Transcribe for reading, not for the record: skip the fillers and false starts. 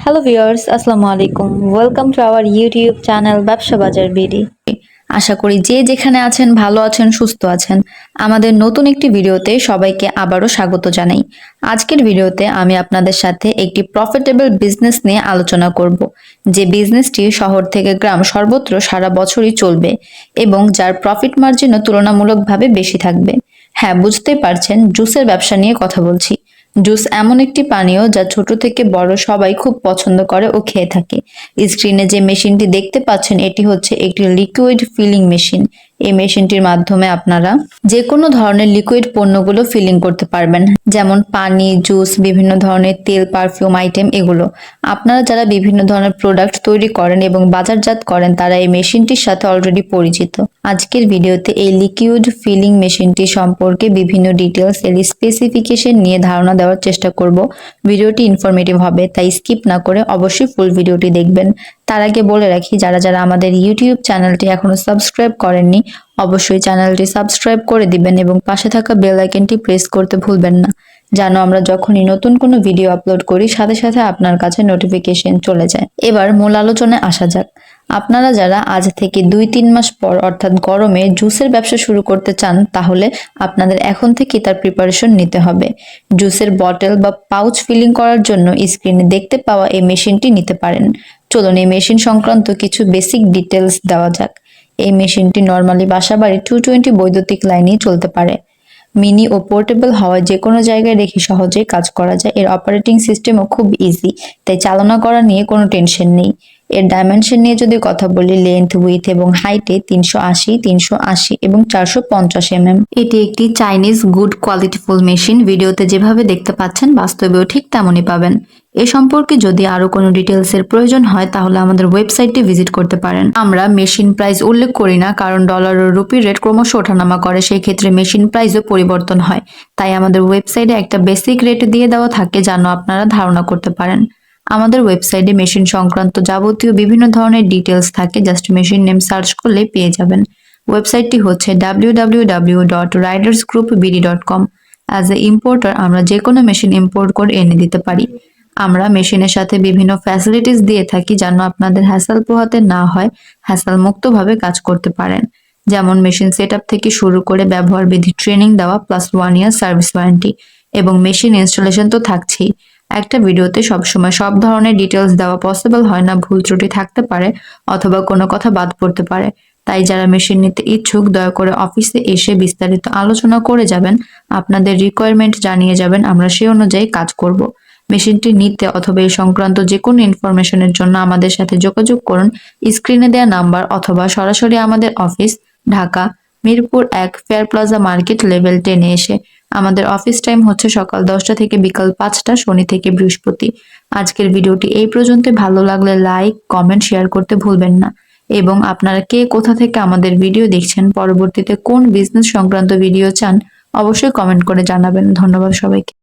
Hello viewers, আসসালামু আলাইকুম। Welcome to our YouTube channel ব্যবসা বাজার বিডি। আশা করি যে যেখানে আছেন ভালো আছেন, সুস্থ আছেন। আমাদের নতুন একটি ভিডিওতে সবাইকে আবারও স্বাগত জানাই। আজকের ভিডিওতে আমি আপনাদের সাথে একটি প্রফিটেবল বিজনেস নিয়ে আলোচনা করব, যে বিজনেসটি শহর থেকে গ্রাম সর্বত্র সারা বছরই চলবে এবং যার প্রফিট মার্জিনও তুলনামূলকভাবে বেশি থাকবে। হ্যাঁ, বুঝতেই পারছেন, জুসের ব্যবসা নিয়ে কথা বলছি। জুস এমন একটি পানীয় যা ছোট থেকে বড় সবাই খুব পছন্দ করে ও খেয়ে থাকে। স্ক্রিনে যে মেশিনটি দেখতে পাচ্ছেন এটি হচ্ছে একটি লিকুইড ফিলিং মেশিন। এই মেশিনটির মাধ্যমে আপনারা যে কোনো ধরনের লিকুইড পণ্যগুলো ফিলিং করতে পারবেন, যেমন পানি, জুস, বিভিন্ন ধরনের তেল, পারফিউম আইটেম এগুলো। আপনারা যারা বিভিন্ন ধরনের প্রোডাক্ট তৈরি করেন এবং বাজারজাত করেন তারা এই মেশিনটির সাথে অলরেডি পরিচিত। আজকের ভিডিওতে এই লিকুইড ফিলিং মেশিনটি সম্পর্কে বিভিন্ন ডিটেলস এর স্পেসিফিকেশন নিয়ে ধারণা দেওয়ার চেষ্টা করব। ভিডিওটি ইনফরমেটিভ হবে, তাই স্কিপ না করে অবশ্যই ফুল ভিডিওটি দেখবেন। তার আগে বলে রাখি, যারা যারা আমাদের ইউটিউব চ্যানেলটি এখনো সাবস্ক্রাইব করেননি অবশ্যই চ্যানেলটি সাবস্ক্রাইব করে দিবেন এবং পাশে থাকা বেল আইকনটি প্রেস করতে ভুলবেন না, যেন আমরা যখনই নতুন কোনো ভিডিও আপলোড করি সাথে সাথে আপনার কাছে নোটিফিকেশন চলে যায়। এবার মূল আলোচনায় আসা যাক। আপনারা যারা আজ থেকে 2-3 মাস পর অর্থাৎ গরমে জুসের ব্যবসা শুরু করতে চান তাহলে আপনাদের এখন থেকে তার প্রিপারেশন নিতে হবে। জুসের বটল বা পাউচ ফিলিং করার জন্য স্ক্রিনে দেখতে পাওয়া এই মেশিনটি নিতে পারেন। চলুন এই মেশিন সংক্রান্ত কিছু বেসিক ডিটেলস দেওয়া যাক। এই মেশিনটি নর্মালি বাসাবাড়ি 220 বৈদ্যুতিক লাইনেই চলতে পারে। মিনি ও পোর্টেবল হওয়ায় যে কোনো জায়গায় রেখে সহজেই কাজ করা যায়। এর অপারেটিং সিস্টেমও খুব ইজি, তাই চালনা করা নিয়ে কোনো টেনশন নেই। এর ডাইমেনশন নিয়ে যদি কথা বলি, লেন্থ, উইথ এবং হাইটে 380, 380 এবং 450 mm। এটি একটি চাইনিজ গুড কোয়ালিটিফুল মেশিন। ভিডিওতে যেভাবে দেখতে পাচ্ছেন বাস্তবেও ঠিক তেমনই পাবেন। এ সম্পর্কে যদি আরো কোনো ডিটেলস এর প্রয়োজন হয় তাহলে আমাদের ওয়েবসাইটে ভিজিট করতে পারেন। আমরা মেশিন প্রাইস উল্লেখ করি না, কারণ ডলার ও রুপির রেট ক্রমশ ওঠানামা করে, সেই ক্ষেত্রে মেশিন প্রাইসও পরিবর্তন হয়। তাই আমাদের ওয়েবসাইটে একটা বেসিক রেট দিয়ে দেওয়া থাকে যেন আপনারা ধারণা করতে পারেন। আমাদের ওয়েবসাইটে মেশিন সংক্রান্ত যাবতীয় বিভিন্ন ধরনের ডিটেলস থাকে, জাস্ট মেশিন নেম সার্চ করলে পেয়ে যাবেন। ওয়েবসাইটটি হচ্ছে www.ridersgroupbd.com। অ্যাজ এ ইম্পোর্টার আমরা যে কোনো মেশিন ইম্পোর্ট করে এনে দিতে পারি। আমরা মেশিনের সাথে বিভিন্ন ফ্যাসিলিটিস দিয়ে থাকি যেন আপনাদের হ্যাসেল পোহাতে না হয়, হ্যাসেল মুক্তভাবে কাজ করতে পারেন। যেমন মেশিন সেটআপ থেকে শুরু করে ব্যবহার বিধি ট্রেনিং দেওয়া, প্লাস 1 ইয়ার সার্ভিস ওয়ারেন্টি এবং মেশিন ইনস্টলেশন তো থাকছেই। একটা ভিডিওতে সবসময় সব ধরনের ডিটেলস দেওয়া পসিবল হয় না, ভুল ত্রুটি থাকতে পারে অথবা কোনো কথা বাদ পড়তে পারে। তাই যারা মেশিন নিতে ইচ্ছুক দয়া করে অফিসে এসে বিস্তারিত আলোচনা করে যাবেন, আপনাদের রিকোয়ারমেন্ট জানিয়ে যাবেন, আমরা সেই অনুযায়ী কাজ করব। মেশিনটি নিতে অথবা এই সংক্রান্ত যে কোনো ইনফরমেশনের জন্য আমাদের সাথে যোগাযোগ করুন স্ক্রিনে দেওয়া নাম্বার, অথবা সরাসরি আমাদের office Dhaka Mirpur 1 fair plaza market level 10-এ এসে। আমাদের অফিস টাইম হচ্ছে সকাল 10টা থেকে বিকাল 5টা, শনি থেকে বৃহস্পতি। আজকের ভিডিওটি এই পর্যন্ত। ভালো লাগলে লাইক, কমেন্ট, শেয়ার করতে ভুলবেন না এবং আপনারা কে কোথা থেকে আমাদের ভিডিও দেখছেন, পরবর্তীতে কোন বিজনেস সংক্রান্ত ভিডিও চান অবশ্যই কমেন্ট করে জানাবেন। ধন্যবাদ সবাইকে।